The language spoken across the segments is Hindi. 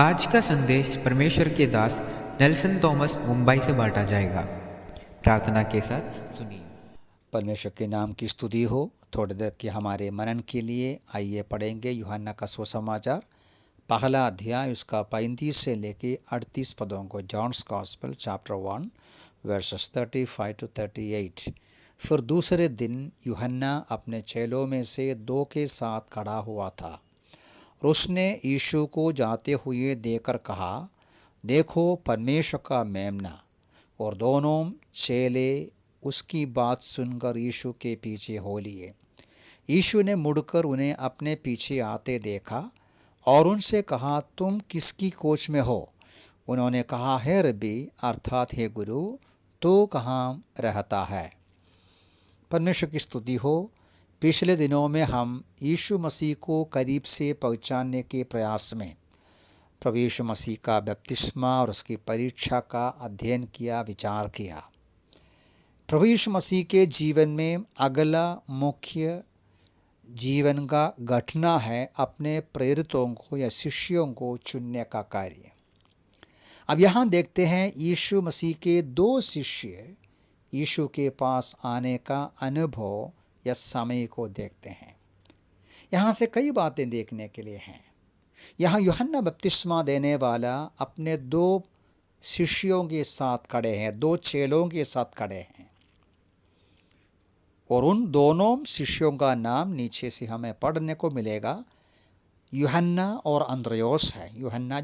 आज का संदेश परमेश्वर के दास नेल्सन थॉमस मुंबई से बांटा जाएगा। प्रार्थना के साथ सुनिए। परमेश्वर के नाम की स्तुति हो। थोड़ी देर के हमारे मनन के लिए आइए पढ़ेंगे यूहन्ना का सुसमाचार पहला अध्याय उसका 35 से लेके 38 पदों को। John's gospel chapter 1 verses 35 to 38। फिर दूसरे दिन यूहन्ना अपने चेलों में से 2 के साथ खड़ा हुआ था और उसने यीशु को जाते हुए देखकर कहा, देखो परमेश्वर का मेमना। और दोनों चेले उसकी बात सुनकर यीशु के पीछे हो लिए। यीशु ने मुड़कर उन्हें अपने पीछे आते देखा और उनसे कहा, तुम किसकी खोज में हो? उन्होंने कहा, हे रब्बी अर्थात हे गुरु, तू कहाँ रहता है? परमेश्वर की स्तुति हो। पिछले दिनों में हम यीशु मसीह को करीब से पहचानने के प्रयास में प्रभु यीशु मसीह का बपतिस्मा और उसकी परीक्षा का अध्ययन किया, विचार किया। प्रभु यीशु मसीह के जीवन में अगला मुख्य जीवन का घटना है अपने प्रेरितों को या शिष्यों को चुनने का कार्य। अब यहाँ देखते हैं यीशु मसीह के 2 शिष्य यीशु के पास आने का अनुभव या समय को देखते हैं। यहाँ से कई बातें देखने के लिए हैं। यहाँ यूहन्ना बपतिस्मा देने वाला अपने 2 शिष्यों के साथ खड़े हैं, 2 चेलों के साथ खड़े हैं और उन दोनों शिष्यों का नाम नीचे से हमें पढ़ने को मिलेगा, यूहन्ना और अंद्रयोस है। यूहन्ना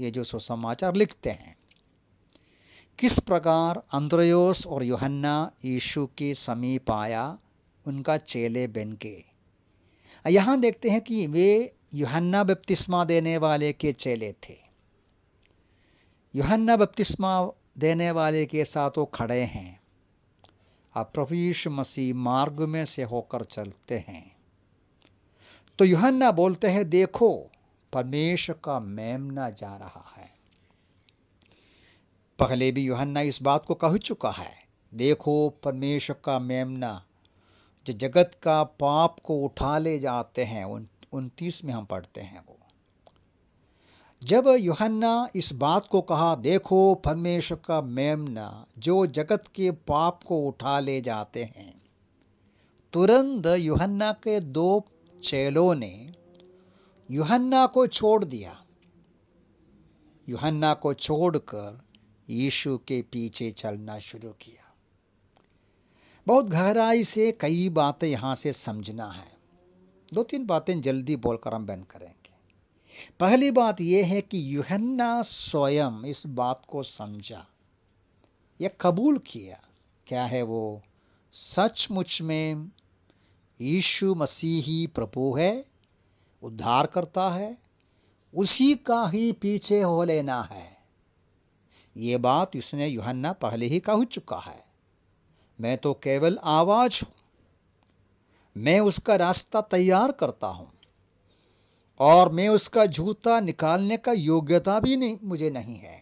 ये जो सुसमाचार लिखते हैं, किस प्रकार अंद्रयोस और यूहन्ना यीशु के समीप आया उनका चेले बन के। यहाँ देखते हैं कि वे यूहन्ना बपतिस्मा देने वाले के चेले थे। यूहन्ना बपतिस्मा देने वाले के साथ वो खड़े हैं। अब प्रभु यीशु मसीह मार्ग में से होकर चलते हैं तो यूहन्ना बोलते हैं, देखो परमेश्वर का मेमना जा रहा है। पहले भी यूहन्ना इस बात को कह चुका है, देखो परमेश्वर का मेमना जो जगत का पाप को उठा ले जाते हैं। 29 में हम पढ़ते हैं वो। जब यूहन्ना इस बात को कहा, देखो परमेश्वर का मेमना जो जगत के पाप को उठा ले जाते हैं, तुरंत यूहन्ना के 2 चेलों ने यूहन्ना को छोड़ दिया। यूहन्ना को छोड़कर यीशु के पीछे चलना शुरू किया। बहुत गहराई से कई बातें यहां से समझना है। 2-3 बातें जल्दी बोलकर हम बंद करेंगे। पहली बात यह है कि यूहन्ना स्वयं इस बात को समझा या कबूल किया। क्या है वो? सचमुच में यीशु मसीह ही प्रभु है, उद्धार करता है, उसी का ही पीछे हो लेना है। ये बात उसने यूहन्ना पहले ही कह चुका है। मैं तो केवल आवाज हूं, मैं उसका रास्ता तैयार करता हूं और मैं उसका जूता निकालने का योग्यता भी मुझे नहीं है।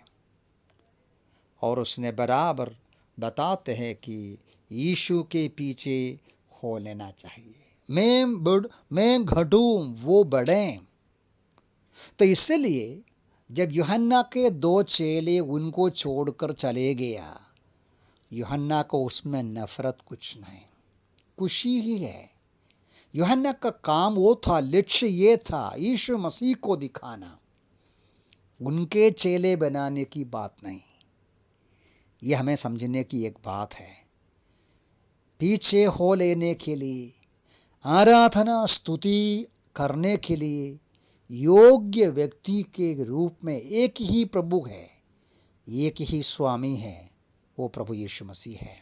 और उसने बराबर बताते हैं कि यीशु के पीछे हो लेना चाहिए। मैं घटूं वो बढ़े। तो इसलिए जब यूहन्ना के 2 चेले उनको छोड़कर चले गया, यूहन्ना को उसमें नफरत कुछ नहीं, खुशी ही है। यूहन्ना का काम वो था, लक्ष्य ये था यीशु मसीह को दिखाना, उनके चेले बनाने की बात नहीं। ये हमें समझने की एक बात है। पीछे हो लेने के लिए, आराधना स्तुति करने के लिए योग्य व्यक्ति के रूप में एक ही प्रभु है, एक ही स्वामी है, वो प्रभु यीशु मसीह है।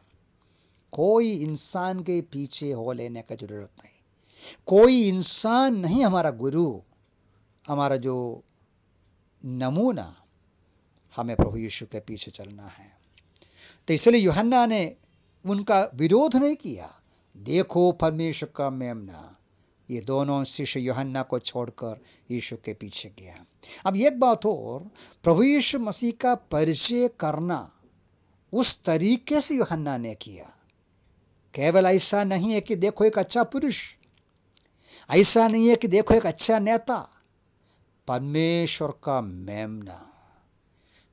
कोई इंसान के पीछे हो लेने का जरूरत नहीं। कोई इंसान नहीं हमारा गुरु, हमारा जो नमूना। हमें प्रभु यीशु के पीछे चलना है। तो इसलिए यूहन्ना ने उनका विरोध नहीं किया। देखो परमेश्वर का मेमना। ये दोनों शिष्य यूहन्ना को छोड़कर यीशु के पीछे गया। अब एक बात और, प्रभु यीशु मसीह का परिचय करना उस तरीके से यूहन्ना ने किया। केवल ऐसा नहीं है कि देखो एक अच्छा पुरुष, ऐसा नहीं है कि देखो एक अच्छा नेता, परमेश्वर का मेमना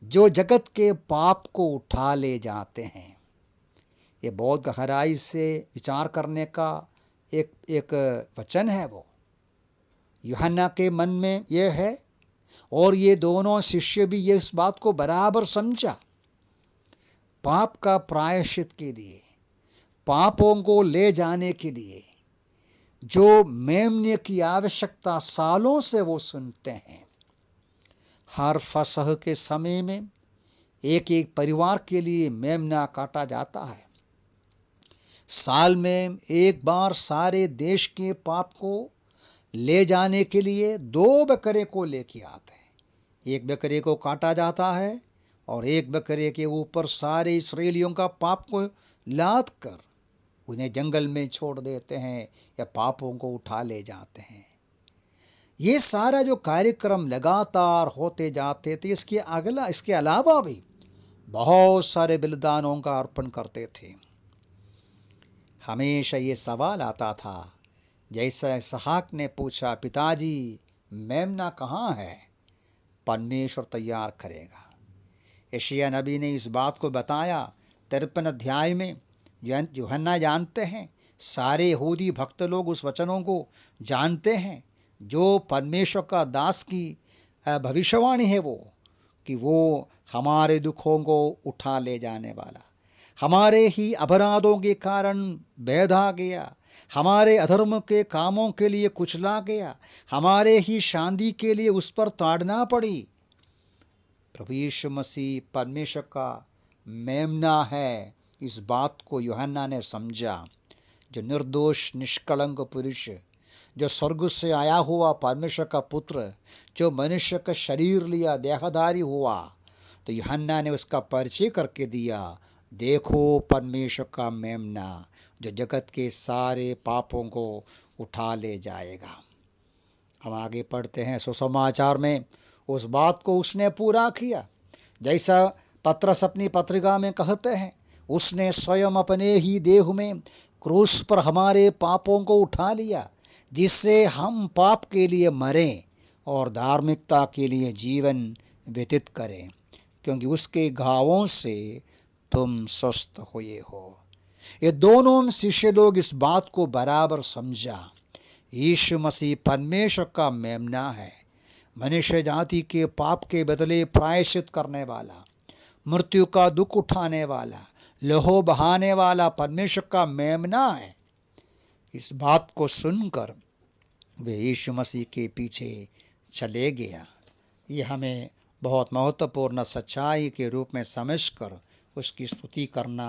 जो जगत के पाप को उठा ले जाते हैं। ये बहुत गहराई से विचार करने का एक वचन है। वो यूहन्ना के मन में यह है और ये दोनों शिष्य भी ये इस बात को बराबर समझा। पाप का प्रायश्चित के लिए, पापों को ले जाने के लिए जो मेमने की आवश्यकता सालों से वो सुनते हैं। हर फसह के समय में एक एक परिवार के लिए मेमना काटा जाता है। साल में एक बार सारे देश के पाप को ले जाने के लिए 2 बकरे को लेके आते हैं। एक बकरे को काटा जाता है और एक बकरे के ऊपर सारे इस्राएलियों का पाप को लाद कर उन्हें जंगल में छोड़ देते हैं या पापों को उठा ले जाते हैं। ये सारा जो कार्यक्रम लगातार होते जाते थे। इसके अलावा भी बहुत सारे बलिदानों का अर्पण करते थे। हमेशा ये सवाल आता था, जैसा इसहाक ने पूछा, पिताजी मेमना कहाँ है? परमेश्वर तैयार करेगा। यशायाह नबी ने इस बात को बताया 53 अध्याय में। यूहन्ना जानते हैं, सारे यहूदी भक्त लोग उस वचनों को जानते हैं जो परमेश्वर का दास की भविष्यवाणी है, वो कि वो हमारे दुखों को उठा ले जाने वाला, हमारे ही अपराधों के कारण बैधा गया, हमारे अधर्म के कामों के लिए कुचला गया, हमारे ही शांति के लिए उस पर ताड़ना पड़ी। प्रभु यीशु मसीह परमेश्वर का मेमना है। इस बात को यूहन्ना ने समझा। जो निर्दोष निष्कलंक पुरुष, जो स्वर्ग से आया हुआ परमेश्वर का पुत्र, जो मनुष्य का शरीर लिया, देहधारी हुआ, तो यूहन्ना ने उसका परिचय करके दिया। देखो परमेश्वर का मेमना जो जगत के सारे पापों को उठा ले जाएगा। हम आगे पढ़ते हैं सुसमाचार में उस बात को उसने पूरा किया। जैसा पत्रस अपनी पत्रिका में कहते हैं, उसने स्वयं अपने ही देह में क्रूस पर हमारे पापों को उठा लिया, जिससे हम पाप के लिए मरें और धार्मिकता के लिए जीवन व्यतीत करें, क्योंकि उसके घावों से तुम स्वस्थ हुए हो। ये दोनों शिष्य लोग इस बात को बराबर समझा। यीशु मसीह परमेश्वर का मेमना है, मनुष्य जाति के पाप के बदले प्रायश्चित करने वाला, मृत्यु का दुख उठाने वाला, लहू बहाने वाला परमेश्वर का मेमना है। इस बात को सुनकर वे यीशु मसीह के पीछे चले गया। ये हमें बहुत महत्वपूर्ण सच्चाई के रूप में समझकर उसकी स्तुति करना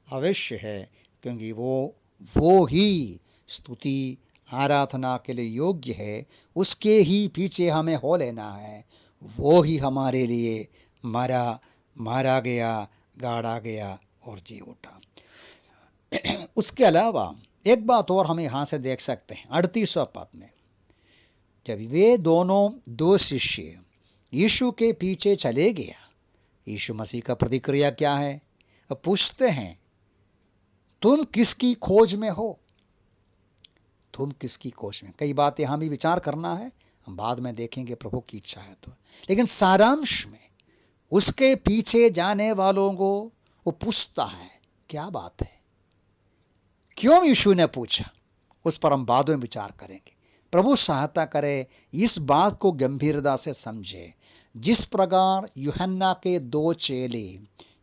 अवश्य है, क्योंकि वो ही स्तुति आराधना के लिए योग्य है। उसके ही पीछे हमें हो लेना है। वो ही हमारे लिए मारा गया, गाड़ा गया और जी उठा। उसके अलावा एक बात और हम यहाँ से देख सकते हैं 38वां पद में, जब वे दो शिष्य यीशु के पीछे चले गया, यीशु मसीह का प्रतिक्रिया क्या है? पूछते हैं, तुम किसकी खोज में हो? तुम किसकी खोज में? कई बातें हमें विचार करना है, हम बाद में देखेंगे प्रभु की इच्छा है तो। लेकिन सारांश में उसके पीछे जाने वालों को वो पूछता है, क्या बात है? क्यों यीशु ने पूछा? उस पर हम बाद में विचार करेंगे। प्रभु सहायता करे इस बात को गंभीरता से समझे। जिस प्रकार यूहन्ना के 2 चेले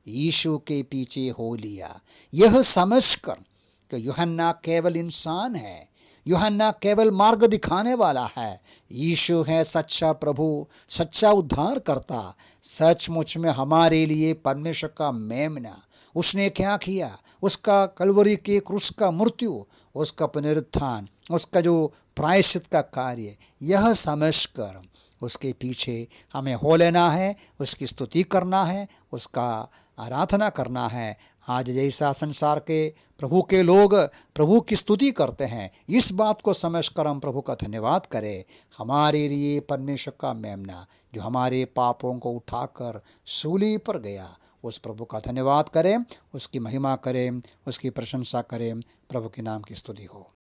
यीशु के पीछे हो लिया, यह समझकर कि यूहन्ना केवल इंसान है, यूहन्ना केवल मार्ग दिखाने वाला है, यीशु है सच्चा प्रभु, सच्चा उद्धार करता, सचमुच में हमारे लिए परमेश्वर का मेमना। उसने क्या किया? उसका कलवरी के क्रूस का मृत्यु, उसका पुनरुत्थान, उसका जो प्रायश्चित का कार्य, यह समझकर उसके पीछे हमें हो लेना है, उसकी स्तुति करना है, उसका आराधना करना है। आज जैसा संसार के प्रभु के लोग प्रभु की स्तुति करते हैं, इस बात को समझकर हम प्रभु का धन्यवाद करें। हमारे लिए परमेश्वर का मेमना जो हमारे पापों को उठाकर सूली पर गया, उस प्रभु का धन्यवाद करें, उसकी महिमा करें, उसकी प्रशंसा करें। प्रभु के नाम की स्तुति हो।